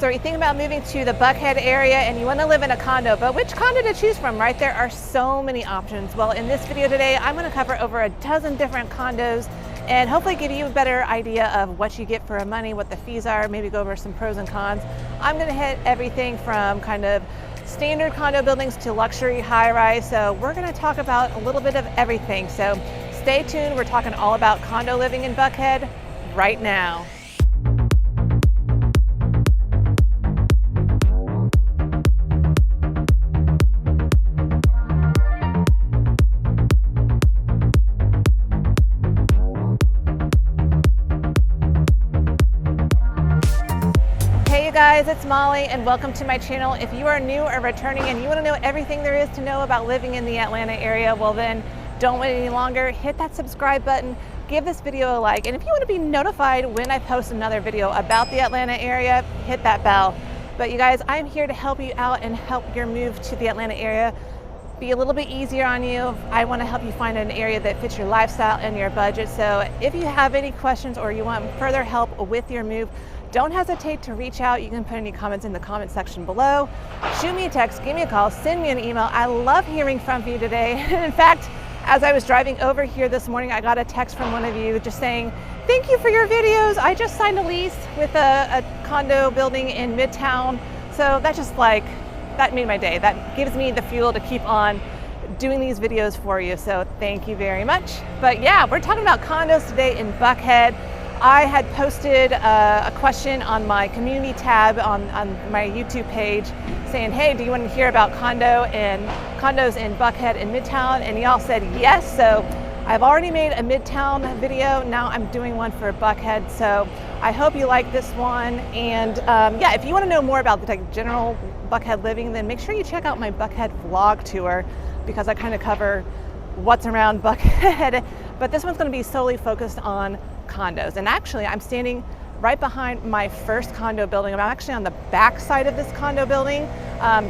So are you thinking about moving to the Buckhead area and you want to live in a condo, but which condo to choose from, right? There are so many options. Well, in this video today, I'm going to cover over a dozen different condos and hopefully give you a better idea of what you get for your money, what the fees are, maybe go over some pros and cons. I'm going to hit everything from kind of standard condo buildings to luxury high-rise. So we're going to talk about a little bit of everything. So stay tuned. We're talking all about condo living in Buckhead right now. Guys, it's Molly and welcome to my channel. If you are new or returning and you want to know everything there is to know about living in the Atlanta area, well then don't wait any longer. Hit that subscribe button, give this video a like, and if you want to be notified when I post another video about the Atlanta area, hit that bell. But you guys, I'm here to help you out and help your move to the Atlanta area be a little bit easier on you. I want to help you find an area that fits your lifestyle and your budget. So if you have any questions or you want further help with your move, don't hesitate to reach out. You can put any comments in the comment section below. Shoot me a text, give me a call, send me an email. I love hearing from you today. In fact, as I was driving over here this morning, I got a text from one of you just saying, thank you for your videos. I just signed a lease with a condo building in Midtown. So that just that made my day. That gives me the fuel to keep on doing these videos for you. So thank you very much. But yeah, we're talking about condos today in Buckhead. I had posted a question on my community tab on my YouTube page saying, hey, do you want to hear about condos in Buckhead and Midtown? And y'all said yes. So I've already made a Midtown video. Now I'm doing one for Buckhead. So I hope you like this one. And yeah, if you want to know more about the general Buckhead living, then make sure you check out my Buckhead vlog tour because I kind of cover what's around Buckhead. But this one's going to be solely focused on condos. And actually, I'm standing right behind my first condo building. I'm actually on the back side of this condo building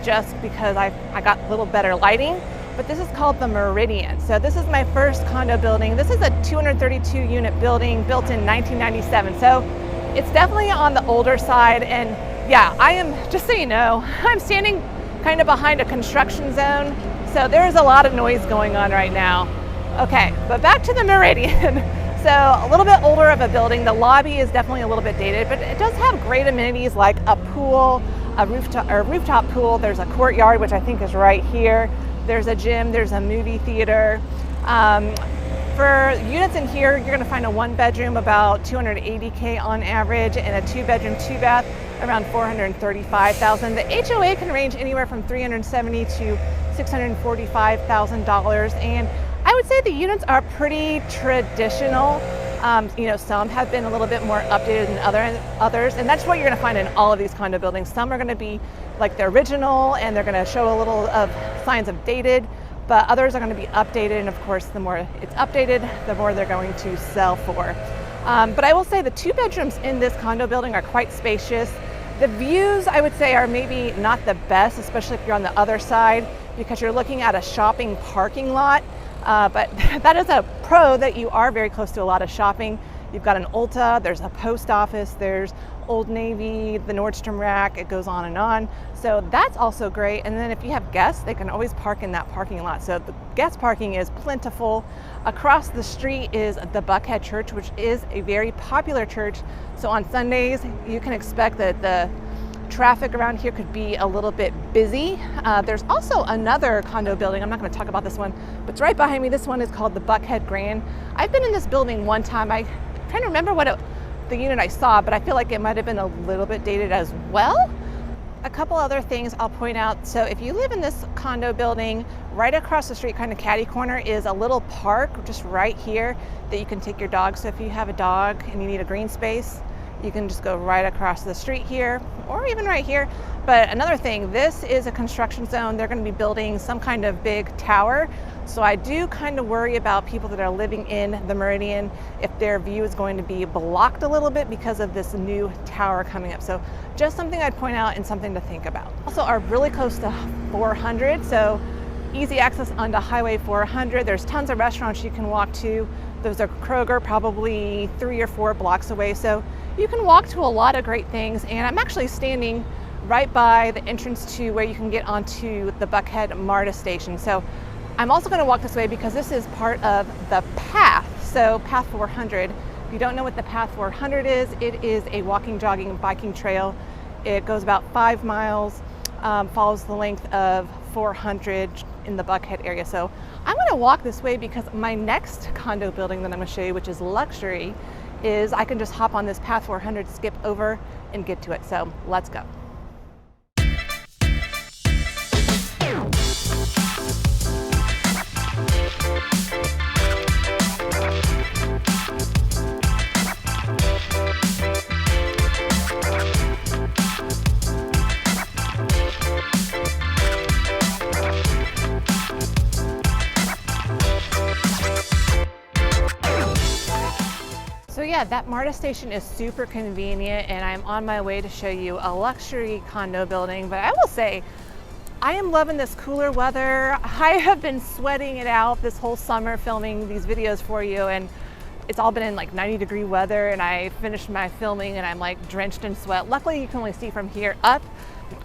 just because I got a little better lighting. But this is called the Meridian. So this is my first condo building. This is a 232 unit building built in 1997. So it's definitely on the older side. And yeah, I am, just so you know, I'm standing kind of behind a construction zone. So there's a lot of noise going on right now. Okay, but back to the Meridian. So a little bit older of a building. The lobby is definitely a little bit dated, but it does have great amenities like a pool, a rooftop pool. There's a courtyard, which I think is right here. There's a gym, there's a movie theater. For units in here, you're gonna find a one bedroom about $280K on average and a two bedroom, two bath around $435,000. The HOA can range anywhere from $370,000 to $645,000. And I would say the units are pretty traditional. You know, some have been a little bit more updated than others, and that's what you're gonna find in all of these condo buildings. Some are gonna be like the original and they're gonna show a little of signs of dated, but others are gonna be updated, and of course, the more it's updated, the more they're going to sell for. But I will say the two bedrooms in this condo building are quite spacious. The views, I would say, are maybe not the best, especially if you're on the other side, because you're looking at a shopping parking lot. But that is a pro that you are very close to a lot of shopping. You've got an Ulta, there's a post office, there's Old Navy, the Nordstrom Rack, it goes on and on. So that's also great. And then if you have guests, they can always park in that parking lot. So the guest parking is plentiful. Across the street is the Buckhead Church, which is a very popular church. So on Sundays, you can expect that the traffic around here could be a little bit busy. There's also another condo building. I'm not going to talk about this one, but it's right behind me. This one is called the Buckhead Grand. I've been in this building one time. I'm trying to remember the unit I saw, but I feel like it might have been a little bit dated as well. A couple other things I'll point out. So if you live in this condo building, right across the street, kind of catty corner, is a little park just right here that you can take your dog. So if you have a dog and you need a green space, you can just go right across the street here or even right here. But another thing, this is a construction zone. They're going to be building some kind of big tower. So I do kind of worry about people that are living in the Meridian if their view is going to be blocked a little bit because of this new tower coming up. So just something I'd point out and something to think about. Also are really close to 400. So easy access onto Highway 400. There's tons of restaurants you can walk to. There's a Kroger probably 3 or 4 blocks away. So you can walk to a lot of great things, and I'm actually standing right by the entrance to where you can get onto the Buckhead MARTA station. So I'm also going to walk this way because this is part of the path. So Path 400. If you don't know what the Path 400 is, it is a walking, jogging, biking trail. It goes about 5 miles, follows the length of 400 in the Buckhead area. So I'm going to walk this way because my next condo building that I'm going to show you, which is luxury, is I can just hop on this Path 400, skip over, and get to it. So let's go. So yeah, that MARTA station is super convenient, and I'm on my way to show you a luxury condo building. But I will say, I am loving this cooler weather. I have been sweating it out this whole summer filming these videos for you, and it's all been in like 90-degree weather, and I finished my filming and I'm like drenched in sweat. Luckily, you can only see from here up.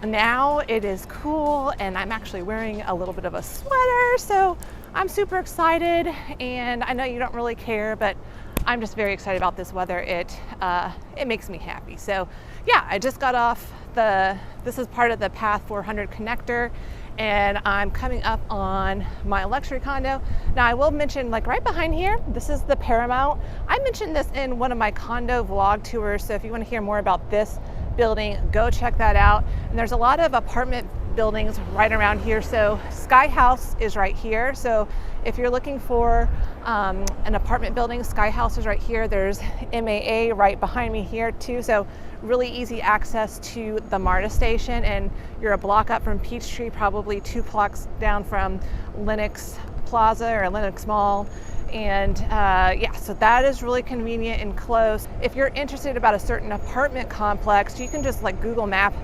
Now it is cool, and I'm actually wearing a little bit of a sweater, so I'm super excited. And I know you don't really care, but I'm just very excited about this weather. It makes me happy. So yeah, I just got off this is part of the Path 400 connector, and I'm coming up on my luxury condo. Now I will mention, like right behind here, this is the Paramount. I mentioned this in one of my condo vlog tours, so if you want to hear more about this building, go check that out. And there's a lot of apartment buildings right around here. So Sky House is right here. So if you're looking for an apartment building, Sky House is right here. There's MAA right behind me here too. So really easy access to the MARTA station, and you're a block up from Peachtree, probably 2 blocks down from Lenox Plaza or Lenox Mall. And yeah, so that is really convenient and close. If you're interested about a certain apartment complex, you can just like Google Map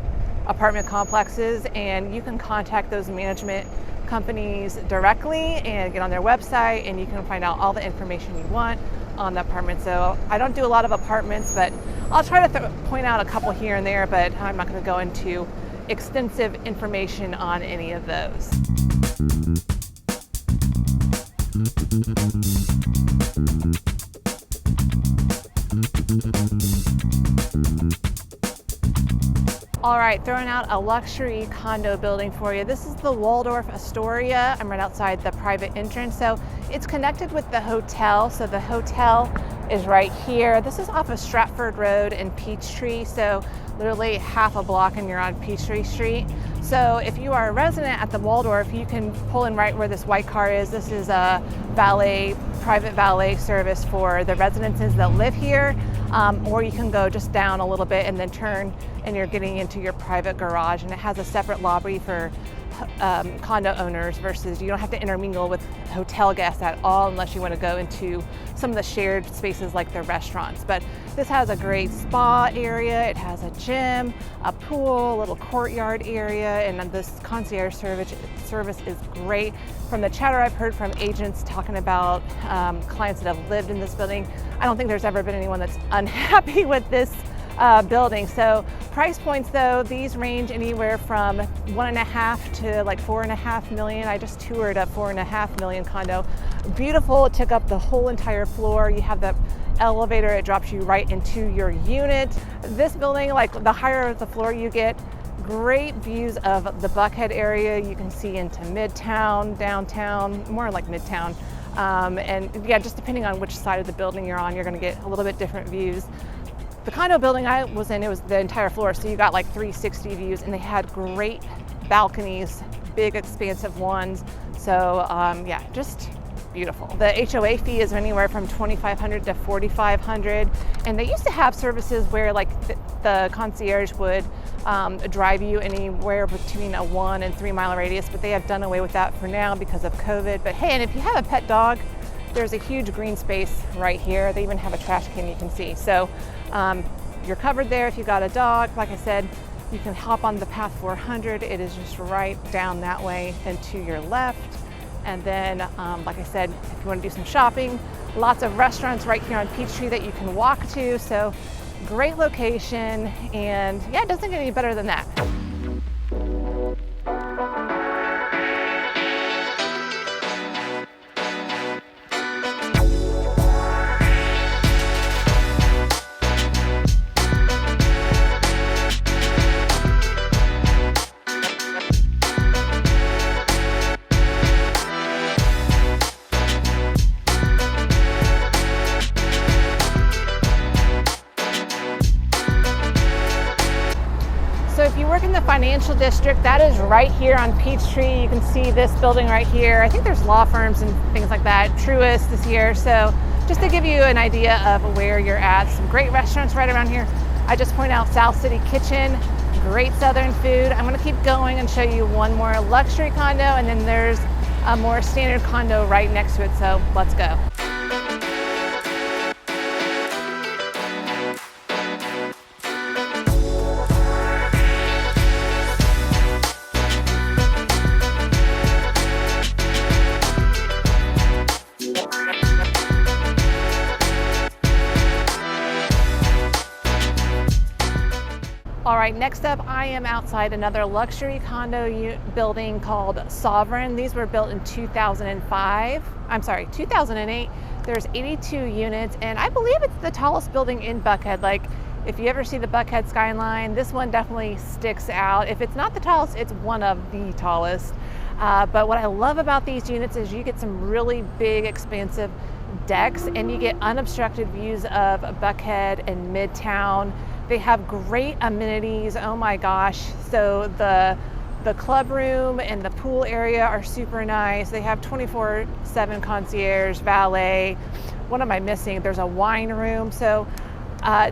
apartment complexes, and you can contact those management companies directly and get on their website, and you can find out all the information you want on the apartment. So I don't do a lot of apartments, but I'll try to point out a couple here and there, but I'm not going to go into extensive information on any of those. All right, throwing out a luxury condo building for you. This is the Waldorf Astoria. I'm right outside the private entrance. So it's connected with the hotel. So the hotel is right here. This is off of Stratford Road in Peachtree. So literally half a block and you're on Peachtree Street. So if you are a resident at the Waldorf, you can pull in right where this white car is. This is a private valet service for the residences that live here. Or you can go just down a little bit and then turn, and you're getting into your private garage, and it has a separate lobby for condo owners versus you don't have to intermingle with hotel guests at all unless you want to go into some of the shared spaces like the restaurants. But this has a great spa area, it has a gym, a pool, a little courtyard area, and this concierge service is great. From the chatter I've heard from agents talking about clients that have lived in this building, I don't think there's ever been anyone that's unhappy with this building. So price points though, these range anywhere from 1.5 to like 4.5 million. I just toured a 4.5 million condo. Beautiful, it took up the whole entire floor. You have the elevator, it drops you right into your unit. This building, like the higher the floor you get, great views of the Buckhead area. You can see into Midtown, downtown, more like Midtown. And yeah, just depending on which side of the building you're on, you're gonna get a little bit different views. The condo building I was in, it was the entire floor, so you got like 360 views, and they had great balconies, big expansive ones. So yeah, just beautiful. The HOA fee is anywhere from $2,500 to $4,500, and they used to have services where like the concierge would drive you anywhere between a 1 and 3 mile radius, but they have done away with that for now because of COVID. But hey, and if you have a pet dog, there's a huge green space right here. They even have a trash can you can see. So you're covered there if you got a dog. Like I said, you can hop on the Path 400. It is just right down that way and to your left. And then, like I said, if you want to do some shopping, lots of restaurants right here on Peachtree that you can walk to. So Great location, and yeah, it doesn't get any better than that. So if you work in the financial district, that is right here on Peachtree. You can see this building right here. I think there's law firms and things like that. Truist is here. So just to give you an idea of where you're at, some great restaurants right around here. I just point out South City Kitchen, great Southern food. I'm going to keep going and show you one more luxury condo, and then there's a more standard condo right next to it. So let's go. All right, next up, I am outside another luxury condo building called Sovereign. These were built in 2008. There's 82 units, and I believe it's the tallest building in Buckhead. Like, if you ever see the Buckhead skyline, this one definitely sticks out. If it's not the tallest, it's one of the tallest. But what I love about these units is you get some really big, expansive decks, and you get unobstructed views of Buckhead and Midtown. They have great amenities. Oh my gosh. So the club room and the pool area are super nice. They have 24/7 concierge, valet. What am I missing? There's a wine room. So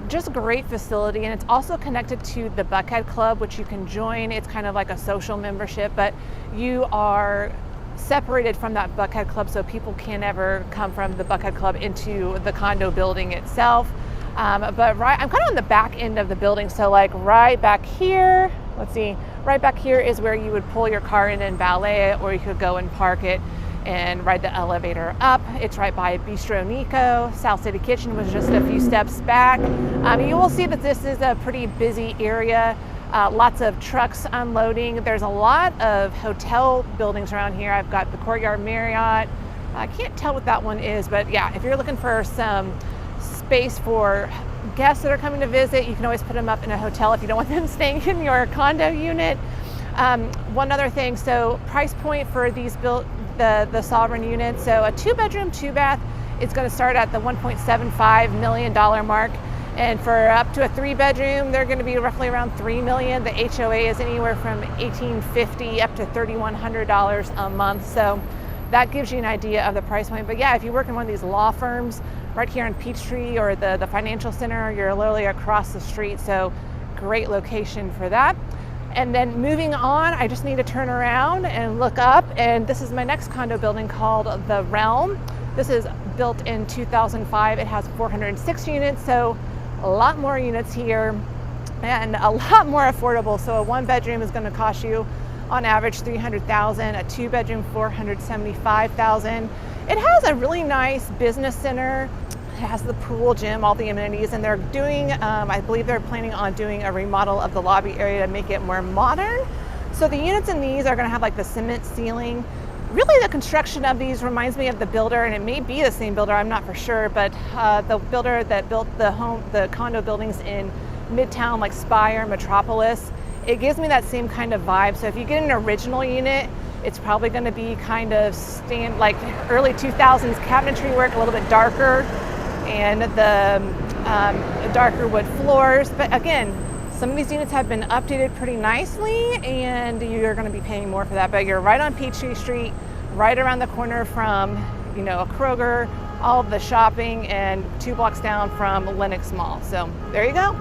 just great facility. And it's also connected to the Buckhead Club, which you can join. It's kind of like a social membership, but you are separated from that Buckhead Club, so people can't ever come from the Buckhead Club into the condo building itself. But I'm kind of on the back end of the building, so like right back here, let's see, right back here is where you would pull your car in and valet it, or you could go and park it and ride the elevator up. It's right by Bistro Nico. South City Kitchen was just a few steps back. You will see that this is a pretty busy area. Lots of trucks unloading. There's a lot of hotel buildings around here. I've got the Courtyard Marriott. I can't tell what that one is, but yeah, if you're looking for some space for guests that are coming to visit, you can always put them up in a hotel if you don't want them staying in your condo unit. One other thing, so price point for these the Sovereign units. So a 2-bedroom, 2-bath is going to start at the $1.75 million mark. And for up to a 3-bedroom, they're going to be roughly around $3 million. The HOA is anywhere from $1,850 up to $3,100 a month. So that gives you an idea of the price point. But yeah, if you work in one of these law firms right here in Peachtree or the financial center, you're literally across the street. So great location for that. And then moving on, I just need to turn around and look up. And this is my next condo building called The Realm. This is built in 2005. It has 406 units. So a lot more units here and a lot more affordable. So a 1-bedroom is going to cost you on average $300,000, a 2-bedroom $475,000. It has a really nice business center. It has the pool, gym, all the amenities, and they're doing, I believe they're planning on doing a remodel of the lobby area to make it more modern. So the units in these are going to have like the cement ceiling. Really, the construction of these reminds me of the builder, and it may be the same builder, I'm not for sure, but the builder that built the condo buildings in Midtown, like Spire, Metropolis, it gives me that same kind of vibe. So if you get an original unit, it's probably going to be kind of like early 2000s cabinetry work, a little bit darker, and the darker wood floors. But again, some of these units have been updated pretty nicely, and you're going to be paying more for that. But you're right on Peachtree Street, right around the corner from, a Kroger, all of the shopping, and 2 blocks down from Lenox Mall. So there you go.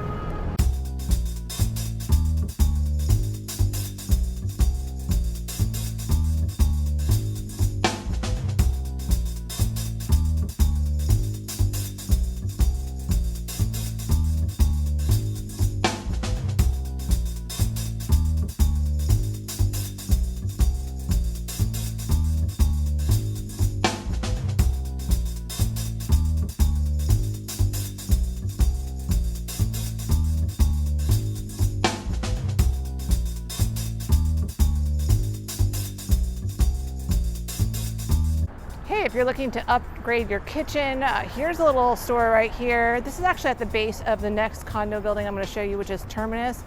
Hey, if you're looking to upgrade your kitchen, here's a little store right here. This is actually at the base of the next condo building I'm going to show you, which is Terminus.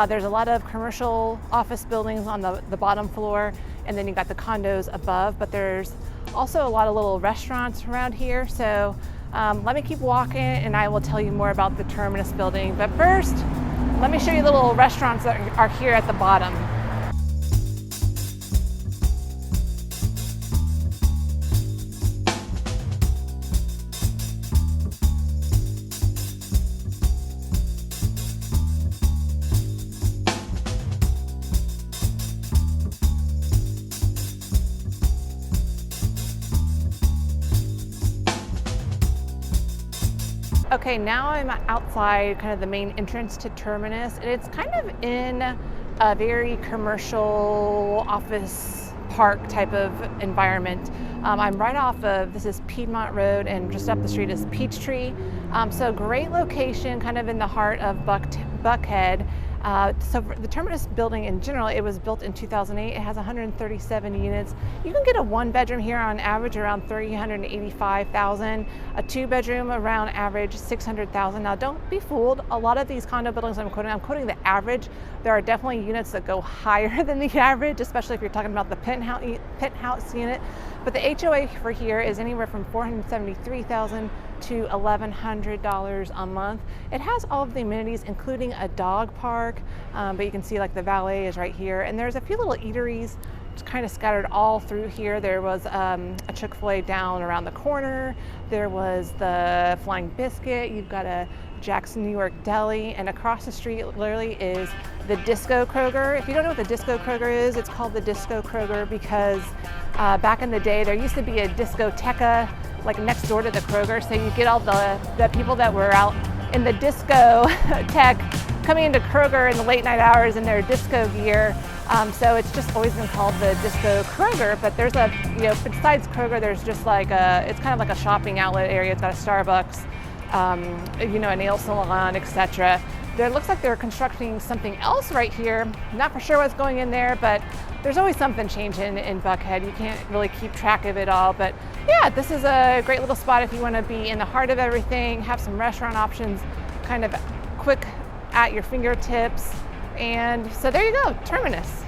There's a lot of commercial office buildings on the bottom floor, and then you got the condos above, but there's also a lot of little restaurants around here. So let me keep walking and I will tell you more about the Terminus building. But first, let me show you the little restaurants that are here at the bottom. Okay, now I'm outside kind of the main entrance to Terminus, and it's kind of in a very commercial office park type of environment. I'm right off of, this is Piedmont Road, and just up the street is Peachtree. So great location, kind of in the heart of Buckhead. So the Terminus building in general, it was built in 2008. It has 137 units. You can get a one bedroom here on average around $385,000, a two bedroom around average $600,000. Now don't be fooled. A lot of these condo buildings I'm quoting the average. There are definitely units that go higher than the average, especially if you're talking about the penthouse unit. But the HOA for here is anywhere from $473,000 to $1,100 a month. It has all of the amenities, including a dog park, but you can see like the valet is right here, and there's a few little eateries just kind of scattered all through here. There was a Chick-fil-A down around the corner. There was the Flying Biscuit. You've got a Jack's New York Deli, and across the street literally is the Disco Kroger. If you don't know what the Disco Kroger is, it's called the Disco Kroger because back in the day there used to be a discoteca like next door to the Kroger, so you get all the people that were out in the disco tech coming into Kroger in the late night hours in their disco gear. So it's just always been called the Disco Kroger, but there's a, besides Kroger, there's just like it's kind of like a shopping outlet area. It's got a Starbucks, a nail salon, etc. There looks like they're constructing something else right here. Not for sure what's going in there, but there's always something changing in Buckhead. You can't really keep track of it all, but yeah, this is a great little spot if you want to be in the heart of everything, have some restaurant options kind of quick at your fingertips. And so there you go, Terminus.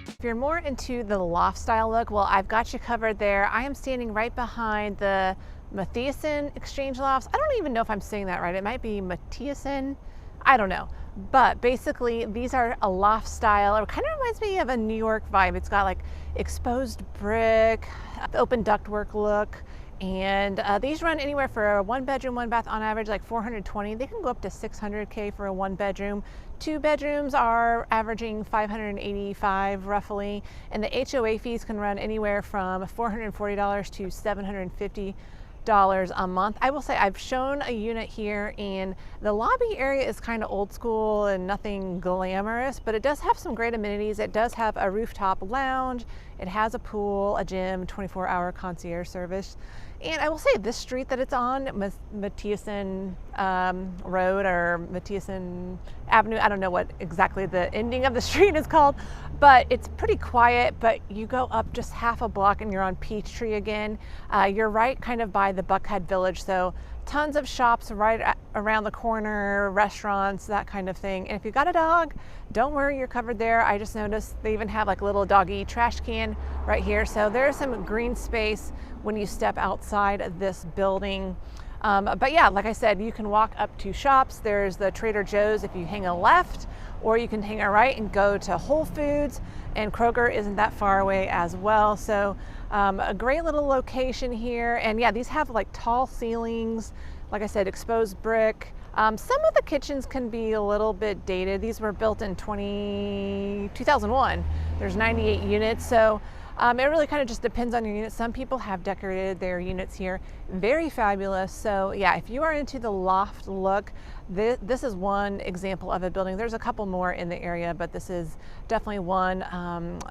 If you're more into the loft style look, well, I've got you covered there. I am standing right behind the Mathieson Exchange Lofts. I don't even know if I'm saying that right. It might be Mathieson. I don't know. But basically, these are a loft style. It kind of reminds me of a New York vibe. It's got like exposed brick, open ductwork look. And these run anywhere for a one bedroom, one bath on average, like $420. They can go up to $600K for a one bedroom. Two bedrooms are averaging $585 roughly. And the HOA fees can run anywhere from $440 to $750 a month. I will say I've shown a unit here, and the lobby area is kind of old school and nothing glamorous, but it does have some great amenities. It does have a rooftop lounge. It has a pool, a gym, 24-hour concierge service. And I will say this street that it's on, Mathieson Road or Mathieson Avenue, I don't know what exactly the ending of the street is called, but it's pretty quiet. But you go up just half a block and you're on Peachtree again. You're right kind of by the Buckhead Village, so tons of shops right around the corner, restaurants, that kind of thing. And if you got a dog, don't worry, you're covered there. I just noticed they even have like a little doggy trash can right here. So there's some green space when you step outside of this building. But yeah, like I said, you can walk up to shops. There's the Trader Joe's if you hang a left, or you can hang a right and go to Whole Foods, and Kroger isn't that far away as well. So a great little location here. And yeah, these have like tall ceilings, like I said, exposed brick. Some of the kitchens can be a little bit dated. These were built in 2001. There's 98 units. So It really kind of just depends on your unit. Some people have decorated their units here very fabulous. So yeah, if you are into the loft look, this is one example of a building. There's a couple more in the area, but this is definitely one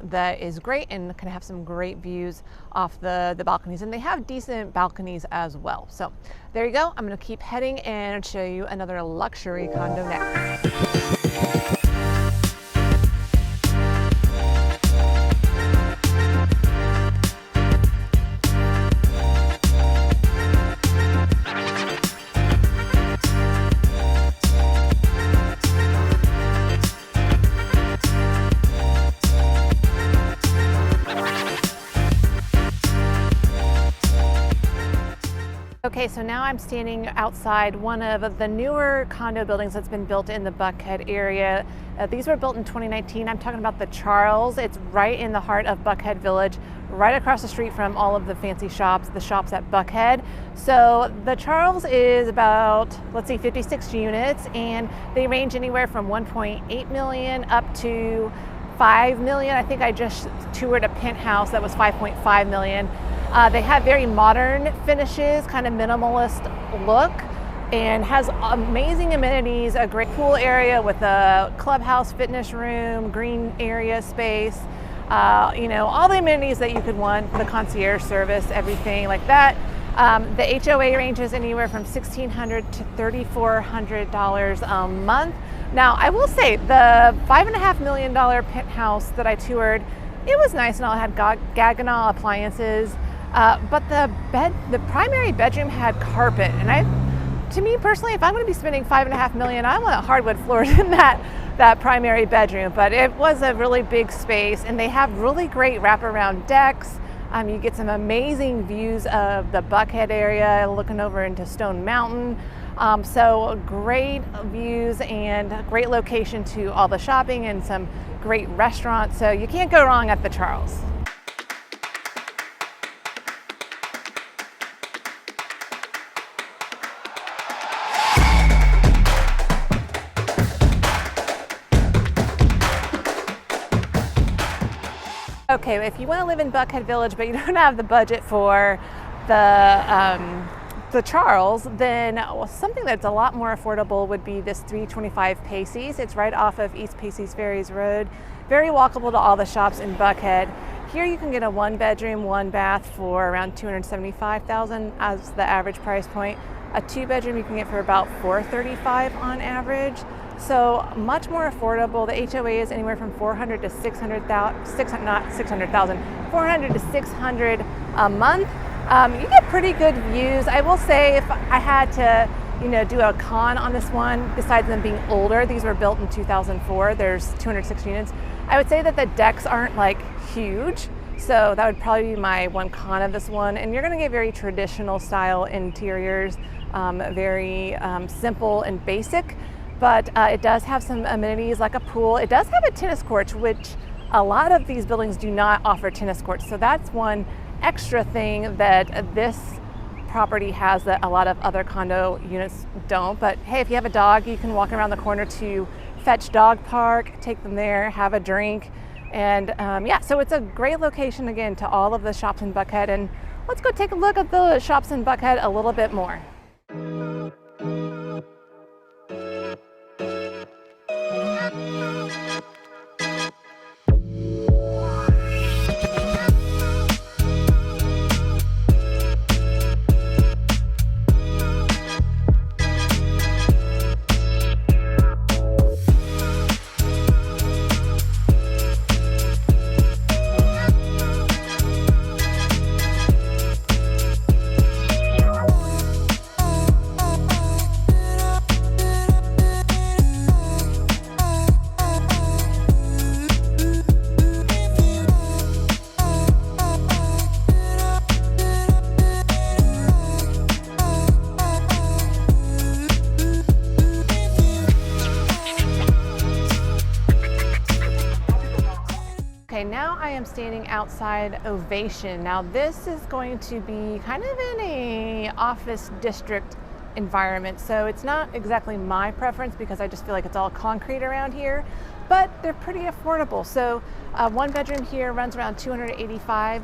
that is great and can have some great views off the balconies. And they have decent balconies as well. So there you go. I'm going to keep heading and show you another luxury condo next. Okay, so now I'm standing outside one of the newer condo buildings that's been built in the Buckhead area. These were built in 2019. I'm talking about the Charles. It's right in the heart of Buckhead Village, right across the street from all of the fancy shops, the shops at Buckhead. So the Charles is about, let's see, 56 units, and they range anywhere from 1.8 million up to 5 million. I think I just toured a penthouse that was 5.5 million. They have very modern finishes, kind of minimalist look, and has amazing amenities, a great pool area with a clubhouse, fitness room, green area space, you know, all the amenities that you could want, the concierge service, everything like that. The HOA ranges anywhere from $1,600 to $3,400 a month. Now, I will say the $5.5 million penthouse that I toured, it was nice and all. It had Gaggenau appliances. But the primary bedroom had carpet, and to me personally, if I'm going to be spending $5.5 million, I want hardwood floors in that primary bedroom. But it was a really big space, and they have really great wraparound decks. You get some amazing views of the Buckhead area, looking over into Stone Mountain. So great views and great location to all the shopping and some great restaurants. So you can't go wrong at the Charles. Okay, if you want to live in Buckhead Village, but you don't have the budget for the Charles, then something that's a lot more affordable would be this 325 Pacey's. It's right off of East Pacey's Ferries Road, very walkable to all the shops in Buckhead. Here you can get a 1-bedroom, 1-bath for around $275,000 as the average price point. A 2-bedroom you can get for about $435,000 on average. So much more affordable. The HOA is anywhere from $400 to $600,000, $400 to $600 a month. You get pretty good views. I will say, if I had to, do a con on this one, besides them being older, these were built in 2004. There's 206 units. I would say that the decks aren't like huge. So that would probably be my one con of this one. And you're going to get very traditional style interiors, very simple and basic. But it does have some amenities like a pool. It does have a tennis court, which a lot of these buildings do not offer tennis courts. So that's one extra thing that this property has that a lot of other condo units don't. But hey, if you have a dog, you can walk around the corner to Fetch Dog Park, take them there, have a drink. And yeah, so it's a great location again to all of the shops in Buckhead. And let's go take a look at the shops in Buckhead a little bit more. Okay, now I am standing outside Ovation. Now this is going to be kind of in a office district environment. So it's not exactly my preference because I just feel like it's all concrete around here, but they're pretty affordable. So one bedroom here runs around $285,000,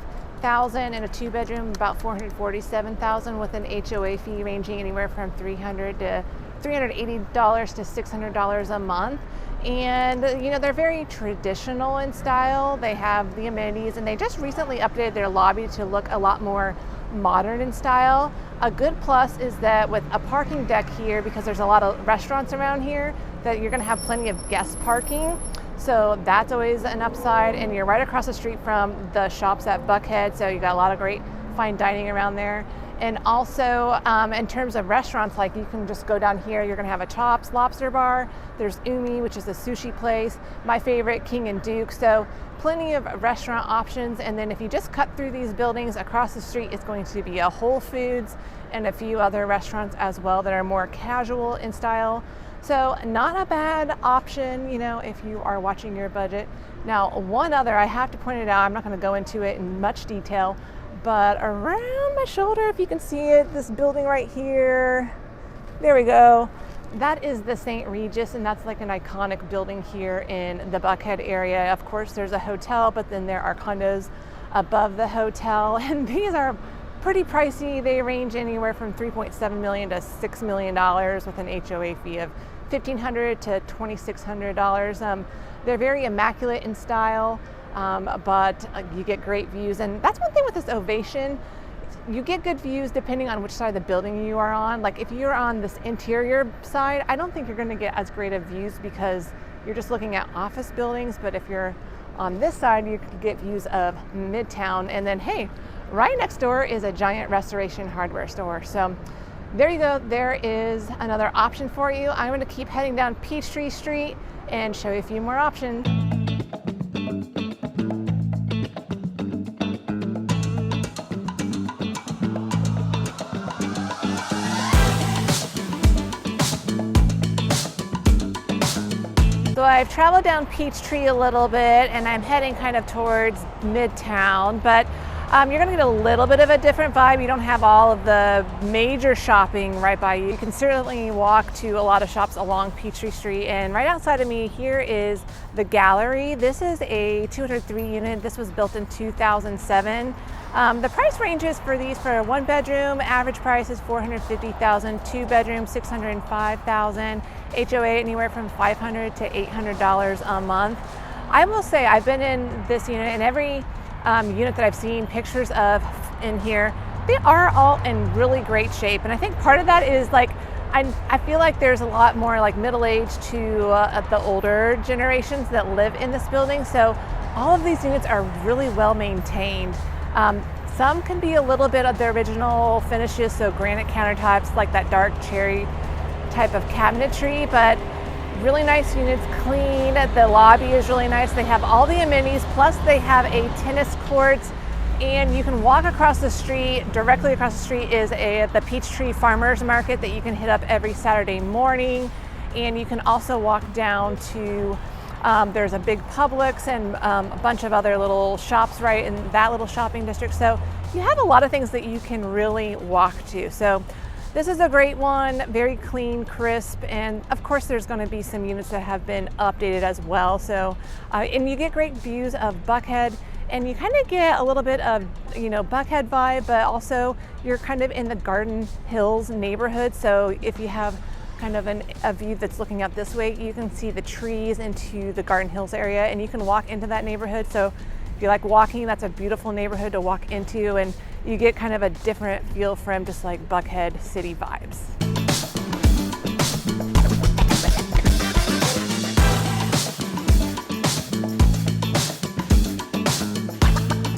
and a two bedroom about $447,000, with an HOA fee ranging anywhere from $380 to $600 a month. And you know, they're very traditional in style. They have the amenities, and they just recently updated their lobby to look a lot more modern in style. A good plus is that with a parking deck here, because there's a lot of restaurants around here, that you're going to have plenty of guest parking. So that's always an upside, and you're right across the street from the shops at Buckhead, so you got a lot of great fine dining around there. And also in terms of restaurants, like you can just go down here, you're gonna have a Chops lobster bar, there's Umi, which is a sushi place, my favorite, King and Duke, so plenty of restaurant options. And then if you just cut through these buildings, across the street it's going to be a Whole Foods and a few other restaurants as well that are more casual in style. So not a bad option, you know, if you are watching your budget. Now, one other, I have to point it out, I'm not gonna go into it in much detail, but around my shoulder, if you can see it, this building right here, there we go. That is the St. Regis, and that's like an iconic building here in the Buckhead area. Of course, there's a hotel, but then there are condos above the hotel, and these are pretty pricey. They range anywhere from $3.7 million to $6 million with an HOA fee of $1,500 to $2,600. They're very immaculate in style. But you get great views, and that's one thing with this Ovation. You get good views depending on which side of the building you are on. Like if you're on this interior side, I don't think you're going to get as great of views because you're just looking at office buildings. But if you're on this side, you can get views of Midtown. And then, hey, right next door is a giant restoration hardware store. So there you go. There is another option for you. I'm going to keep heading down Peachtree Street and show you a few more options. So I've traveled down Peachtree a little bit, and I'm heading kind of towards Midtown, but you're gonna get a little bit of a different vibe. You don't have all of the major shopping right by you. You can certainly walk to a lot of shops along Peachtree Street, and right outside of me here is the Gallery. This is a 203 unit. This was built in 2007. The price ranges for these: for a one bedroom, average price is $450,000, two bedroom, $605,000, HOA anywhere from $500 to $800 a month. I will say I've been in this unit, and every unit that I've seen pictures of in here, they are all in really great shape. And I think part of that is like, I feel like there's a lot more like middle age to the older generations that live in this building. So all of these units are really well maintained. Some can be a little bit of the original finishes, so granite countertops, like that dark cherry type of cabinetry, but really nice units, clean. The lobby is really nice. They have all the amenities, plus they have a tennis court, and you can walk across the street. Directly across the street is the Peachtree Farmers Market that you can hit up every Saturday morning. And you can also walk down to, there's a big Publix and a bunch of other little shops right in that little shopping district. So you have a lot of things that you can really walk to. So this is a great one, very clean, crisp, and of course there's going to be some units that have been updated as well. So, and you get great views of Buckhead, and you kind of get a little bit of, you know, Buckhead vibe, but also you're kind of in the Garden Hills neighborhood. So if you have kind of a view that's looking out this way, you can see the trees into the Garden Hills area, and you can walk into that neighborhood. So if you like walking, that's a beautiful neighborhood to walk into, and you get kind of a different feel from just like Buckhead city vibes.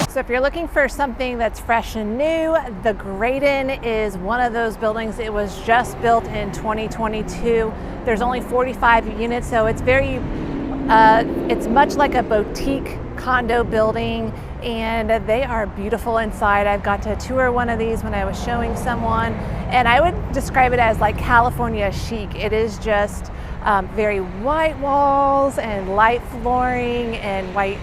So if you're looking for something that's fresh and new, the Graydon is one of those buildings. It was just built in 2022. There's only 45 units, so it's very, it's much like a boutique condo building, and they are beautiful inside. I've got to tour one of these when I was showing someone, and I would describe it as like California chic. It is just very white walls and light flooring and white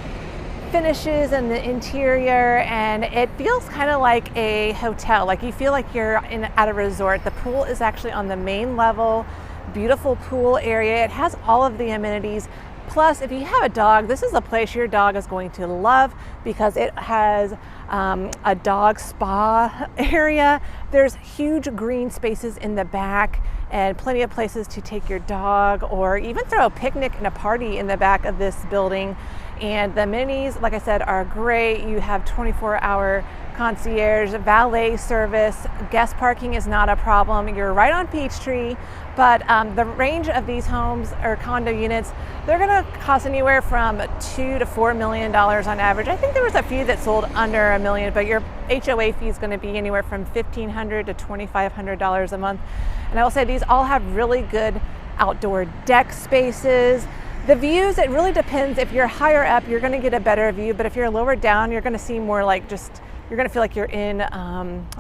finishes in the interior, and it feels kind of like a hotel. Like you feel like you're at a resort. The pool is actually on the main level. Beautiful pool area. It has all of the amenities. Plus, if you have a dog, this is a place your dog is going to love because it has a dog spa area. There's huge green spaces in the back and plenty of places to take your dog or even throw a picnic and a party in the back of this building. And the amenities, like I said, are great. You have 24-hour concierge, valet service, guest parking is not a problem. You're right on Peachtree, but the range of these homes or condo units, they're gonna cost anywhere from $2 to $4 million on average. I think there was a few that sold under $1 million, but your HOA fee is gonna be anywhere from $1,500 to $2,500 a month. And I will say these all have really good outdoor deck spaces. The views, it really depends. If you're higher up, you're gonna get a better view, but if you're lower down, you're gonna see more like you're gonna feel like you're in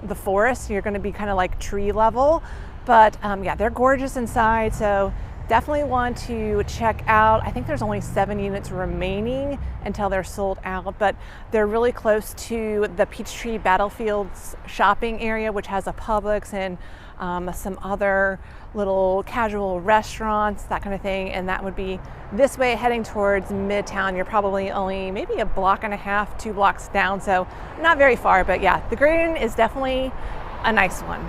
the forest. You're gonna be kind of like tree level. But yeah, they're gorgeous inside, so definitely want to check out. I think there's only 7 units remaining until they're sold out, but they're really close to the Peachtree Battlefields shopping area, which has a Publix and some other little casual restaurants, that kind of thing. And that would be this way heading towards Midtown. You're probably only maybe a block and a half, 2 blocks down, so not very far. But yeah, the Graydon is definitely a nice one.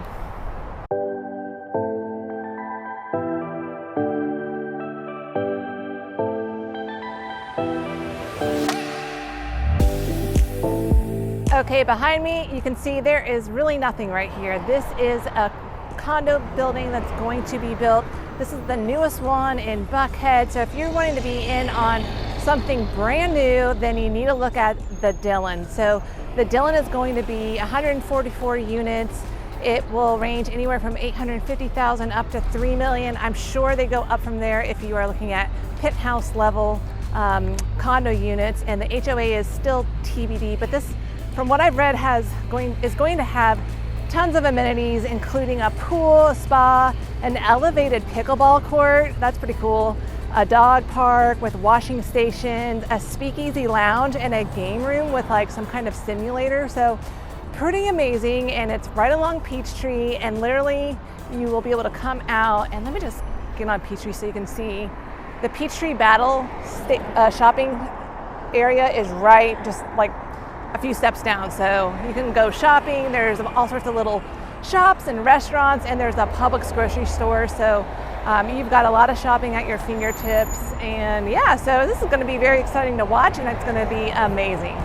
Okay, behind me, you can see there is really nothing right here. This is a condo building that's going to be built. This is the newest one in Buckhead. So if you're wanting to be in on something brand new, then you need to look at the Dillon. So the Dillon is going to be 144 units. It will range anywhere from $850,000 up to $3 million. I'm sure they go up from there if you are looking at penthouse level condo units, and the HOA is still TBD, but this, from what I've read, is going to have tons of amenities, including a pool, a spa, an elevated pickleball court. That's pretty cool. A dog park with washing stations, a speakeasy lounge, and a game room with like some kind of simulator. So pretty amazing, and it's right along Peachtree, and literally you will be able to come out, and let me just get on Peachtree so you can see the Peachtree shopping area is right just like a few steps down. So you can go shopping. There's all sorts of little shops and restaurants, and there's a Publix grocery store. So you've got a lot of shopping at your fingertips. And yeah, so this is going to be very exciting to watch, and it's going to be amazing.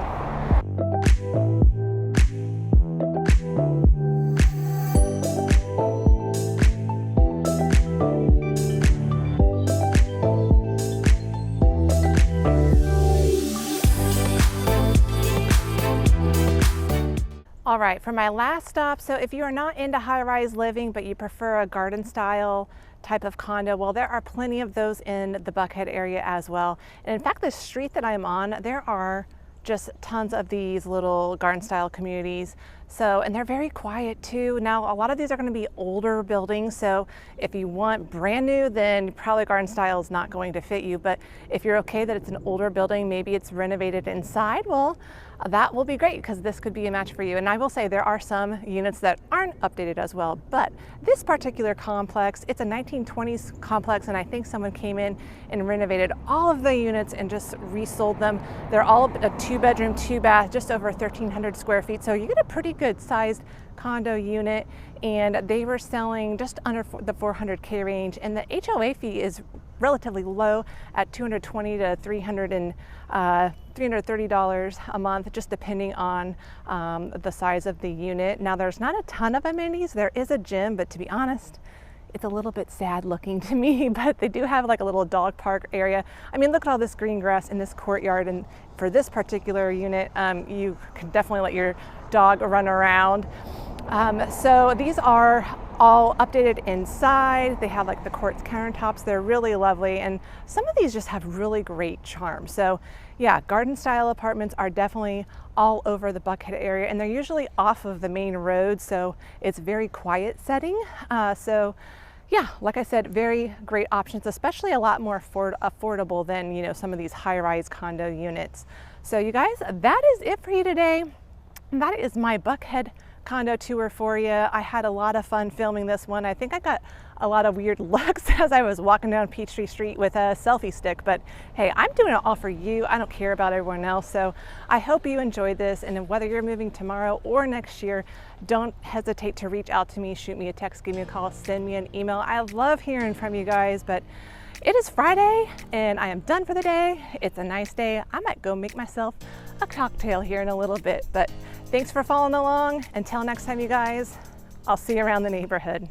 All right, for my last stop, so if you are not into high-rise living, but you prefer a garden style type of condo, well, there are plenty of those in the Buckhead area as well. And in fact, the street that I'm on, there are just tons of these little garden style communities. So, and they're very quiet too. Now, a lot of these are going to be older buildings. So if you want brand new, then probably garden style is not going to fit you. But if you're okay that it's an older building, maybe it's renovated inside, well, that will be great because this could be a match for you. And I will say there are some units that aren't updated as well, but this particular complex, it's a 1920s complex, and I think someone came in and renovated all of the units and just resold them. They're all a 2-bedroom, 2-bath, just over 1,300 square feet. So you get a pretty good sized condo unit, and they were selling just under the 400K range, and the HOA fee is relatively low at $220 to $330 a month, just depending on the size of the unit. Now, there's not a ton of amenities. There is a gym, but to be honest, it's a little bit sad looking to me, but they do have like a little dog park area. I mean, look at all this green grass in this courtyard, and for this particular unit, you can definitely let your dog run around. So these are all updated inside. They have like the quartz countertops. They're really lovely, and some of these just have really great charm. So yeah, garden style apartments are definitely all over the Buckhead area, and they're usually off of the main road, so it's very quiet setting. So yeah, like I said, very great options, especially a lot more affordable than, you know, some of these high-rise condo units. So you guys, that is it for you today. That is my Buckhead condo tour for you. I had a lot of fun filming this one. I think I got a lot of weird looks as I was walking down Peachtree Street with a selfie stick, but hey, I'm doing it all for you. I don't care about everyone else. So I hope you enjoyed this, and whether you're moving tomorrow or next year, don't hesitate to reach out to me, shoot me a text, give me a call, send me an email. I love hearing from you guys, but it is Friday and I am done for the day. It's a nice day. I might go make myself a cocktail here in a little bit, but thanks for following along. Until next time, you guys, I'll see you around the neighborhood.